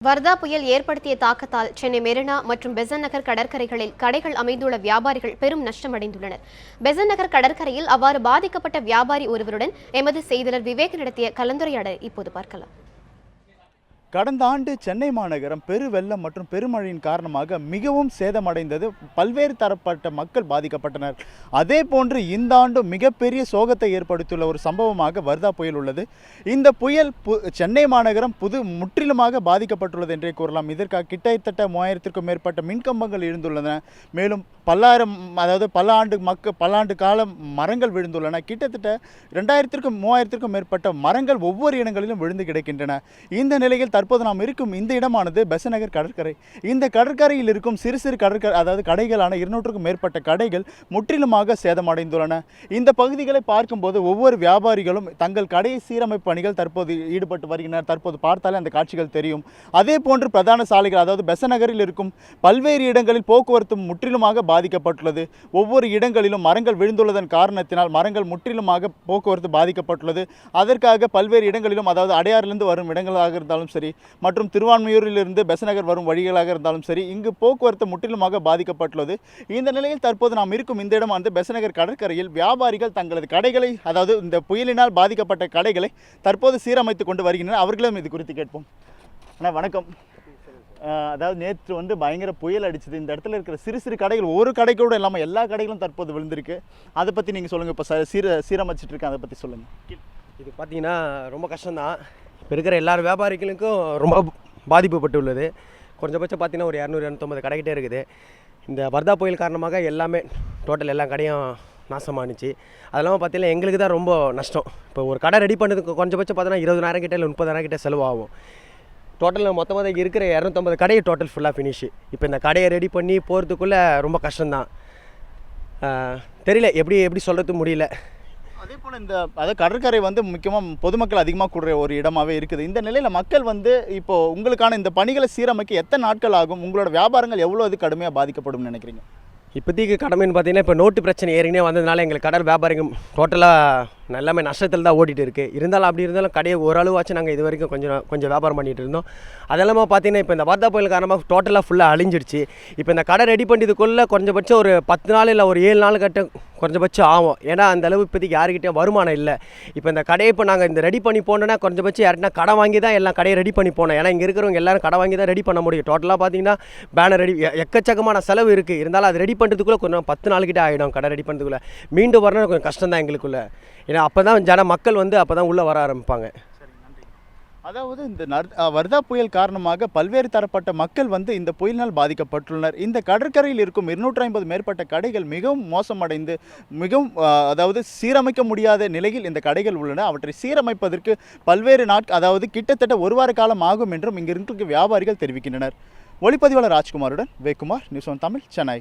வர்தா புயல் ஏற்படுத்திய தாக்கத்தால் சென்னை மெரினா மற்றும் பெசன்ட் நகர் கடற்கரைகளில் கடைகள் அமைந்துள்ள வியாபாரிகள் பெரும் நஷ்டமடைந்துள்ளனர். பெசன்ட் நகர் கடற்கரையில் அவ்வாறு பாதிக்கப்பட்ட வியாபாரி ஒருவருடன் எமது செய்தியாளர் விவேக் நடத்திய கலந்துரையாடலை இப்போது பார்க்கலாம். கடந்த ஆண்டு சென்னை மாநகரம் பெருவெள்ளம் மற்றும் பெருமழையின் காரணமாக மிகவும் சேதமடைந்தது. பல்வேறு தரப்பட்ட மக்கள் பாதிக்கப்பட்டனர். அதே போன்று இந்த ஆண்டு மிகப்பெரிய சோகத்தை ஏற்படுத்தியுள்ள ஒரு சம்பவமாக வர்தா புயல் உள்ளது. இந்த புயல் சென்னை மாநகரம் முற்றிலுமாக பாதிக்கப்பட்டுள்ளது என்றே கூறலாம். இதற்காக கிட்டத்தட்ட 3000க்கும் மேற்பட்ட மின்கம்பங்கள் விழுந்துள்ளன. மேலும் பல ஆண்டு காலம் மரங்கள் விழுந்துள்ளன. கிட்டத்தட்ட 2000க்கும் 3000க்கும் மேற்பட்ட மரங்கள் ஒவ்வொரு இடங்களிலும் விழுந்து கிடக்கின்றன. இந்த நிலையில் தற்போது நாம் இருக்கும் இந்த இடமானது பெசன்ட் நகர் கடற்கரை. இந்த கடற்கரையில் இருக்கும் சிறு சிறு கடைகளான 200க்கும் மேற்பட்ட கடைகள் முற்றிலுமாக சேதமடைந்துள்ளன. இந்த பகுதிகளை பார்க்கும்போது ஒவ்வொரு வியாபாரிகளும் தங்கள் கடையை சீரமைப்பு பணிகள் தற்போது ஈடுபட்டு வருகின்றனர். தற்போது பார்த்தாலே அந்த காட்சிகள் தெரியும். அதே போன்று பிரதான சாலைகள், அதாவது பெசன்ட் நகரில் இருக்கும் பல்வேறு இடங்களில் போக்குவரத்து முற்றிலுமாக பாதிக்கப்பட்டுள்ளது. ஒவ்வொரு இடங்களிலும் மரங்கள் விழுந்துள்ளதன் காரணத்தினால் மரங்கள் முற்றிலுமாக போக்குவரத்து பாதிக்கப்பட்டுள்ளது. அதற்காக பல்வேறு இடங்களிலும், அதாவது அடையாறிலிருந்து வரும் இடங்களாக இருந்தாலும் சரி மற்றும் திருவான்மையூரிலிருந்து பெசன்ட் நகர் வரும் வழிகளாக இருந்தாலும் சரி, இங்கு போக்குவரத்து முற்றிலுமாக பாதிக்கப்பட்டுள்ளது. இந்த நிலையில் தற்போது நாம் இருக்கும் இந்த இடமானது பெசன்ட் நகர் கடற்கரையில் வியாபாரிகள் தங்களது கடைகளை, அதாவது இந்த புயலினால் பாதிக்கப்பட்ட கடைகளை தற்போது சீரமைத்துக் கொண்டு வருகின்றனர். அவர்களும் இது குறித்து கேட்போம். அண்ணா வணக்கம். அதாவது நேற்று பயங்கர புயல் அடிச்சது. இந்த இடத்துல இருக்கிற சிறு சிறு கடைகள், ஒரு கடை கூட இல்லாமல் எல்லா கடைகளும் தற்போது விழுந்திருக்கு. அதை பற்றி நீங்கள் சொல்லுங்கள். இப்போ சீரமைச்சிட்டு இருக்கேன், அதை பற்றி சொல்லுங்கள். இது பார்த்தீங்கன்னா ரொம்ப கஷ்டம்தான். இப்போ இருக்கிற எல்லார் வியாபாரிகளுக்கும் ரொம்ப பாதிப்புப்பட்டுள்ளது. குறைஞ்சபட்சம் பார்த்தீங்கன்னா ஒரு 200-250 கடைக்கிட்டே இருக்குது. இந்த வர்தா புயல் காரணமாக எல்லாமே டோட்டல் எல்லா கடையும் நாசமானுச்சு. அது இல்லாமல் பார்த்தீங்கன்னா எங்களுக்கு தான் ரொம்ப நஷ்டம். இப்போ ஒரு கடை ரெடி பண்ணதுக்கு குறைஞ்சபட்சம் பார்த்தீங்கன்னா 20,000 கிட்ட இல்லை 30,000 கிட்ட செலவாகும். டோட்டலில் மொத்தமாக இருக்கிற 250 கடையை டோட்டல் ஃபுல்லாக ஃபினிஷு. இப்போ இந்த கடையை ரெடி பண்ணி போகிறதுக்குள்ளே ரொம்ப கஷ்டம்தான். தெரியல எப்படி சொல்கிறது முடியல. அதே போல் அதாவது கடற்கரை முக்கியமாக பொதுமக்கள் அதிகமாக கூடுற ஒரு இடமாகவே இருக்குது. இந்த நிலையில் மக்கள் இப்போது உங்களுக்கான இந்த பணிகளை சீரமைக்க எத்தனை நாட்கள் ஆகும்? உங்களோட வியாபாரங்கள் எவ்வளோ கடுமையாக பாதிக்கப்படும் நினைக்கிறீங்க? இப்போதைக்கு கடமைன்னு பார்த்தீங்கன்னா இப்போ நோட்டு பிரச்சனை ஏறினே வந்ததுனால எங்களுக்கு கடல் வியாபாரிகள் டோட்டலாக எல்லாமே நஷ்டத்தில் தான் ஓடிட்டு இருக்குது. அப்படி இருந்தாலும் கடையை ஓரளவாச்சும் நாங்கள் இது வரைக்கும் கொஞ்சம் வியாபாரம் பண்ணிகிட்டு இருந்தோம். அதெல்லாமல் பார்த்தீங்கன்னா இப்போ இந்த வர்தா புயல் காரணமாக டோட்டலாக ஃபுல்லாக அழிஞ்சிடுச்சு. இப்போ இந்த கடை ரெடி பண்ணியதுக்குள்ளே குறைஞ்சபட்சம் ஒரு 10 நாள் இல்லை ஒரு 7 நாள் கட்ட குறைஞ்சபட்சம் ஆகும். ஏன்னா அந்தளவு இப்போதைக்கு யாருக்கிட்டே வருமானம் இல்லை. இப்போ இந்த கடையை இப்போ நாங்கள் இந்த ரெடி பண்ணி போனோன்னா குறைஞ்சபட்சம் யாருன்னா கடை வாங்கி தான் எல்லாம் கடையை ரெடி பண்ணி போனோம். ஏன்னா இங்கே இருக்கிறவங்க எல்லோரும் கடை வாங்கி தான் ரெடி பண்ண முடியும். டோட்டலாக பார்த்தீங்கன்னா பேனர் ரெடி எக்கச்சக்கமான செலவு இருக்குது. இருந்தாலும் அது ரெடி பண்ணுறதுக்குள்ளே கொஞ்சம் 10 நாள்கிட்ட ஆகிடும். கடை ரெடி பண்ணுறதுக்குள்ளே மீண்டும் வரணும் கொஞ்சம் கஷ்டம் தான் எங்களுக்குள்ளே. ஏன்னா அப்போ தான் மக்கள் அப்போ தான் உள்ளே வர ஆரம்பிப்பாங்க. அதாவது இந்த வர்தா புயல் காரணமாக பல்வேறு தரப்பட்ட மக்கள் இந்த புயலினால் பாதிக்கப்பட்டுள்ளனர். இந்த கடற்கரையில் இருக்கும் 250 மேற்பட்ட கடைகள் மிகவும் மோசமடைந்து அதாவது சீரமைக்க முடியாத நிலையில் இந்த கடைகள் உள்ளன. அவற்றை சீரமைப்பதற்கு பல்வேறு அதாவது கிட்டத்தட்ட 1 வார காலம் ஆகும் என்றும் இங்கு இருக்கும் வியாபாரிகள் தெரிவிக்கின்றனர். ஒளிப்பதிவாளர் ராஜ்குமாருடன் வேக்குமார், நியூஸ் 1 தமிழ், சென்னை.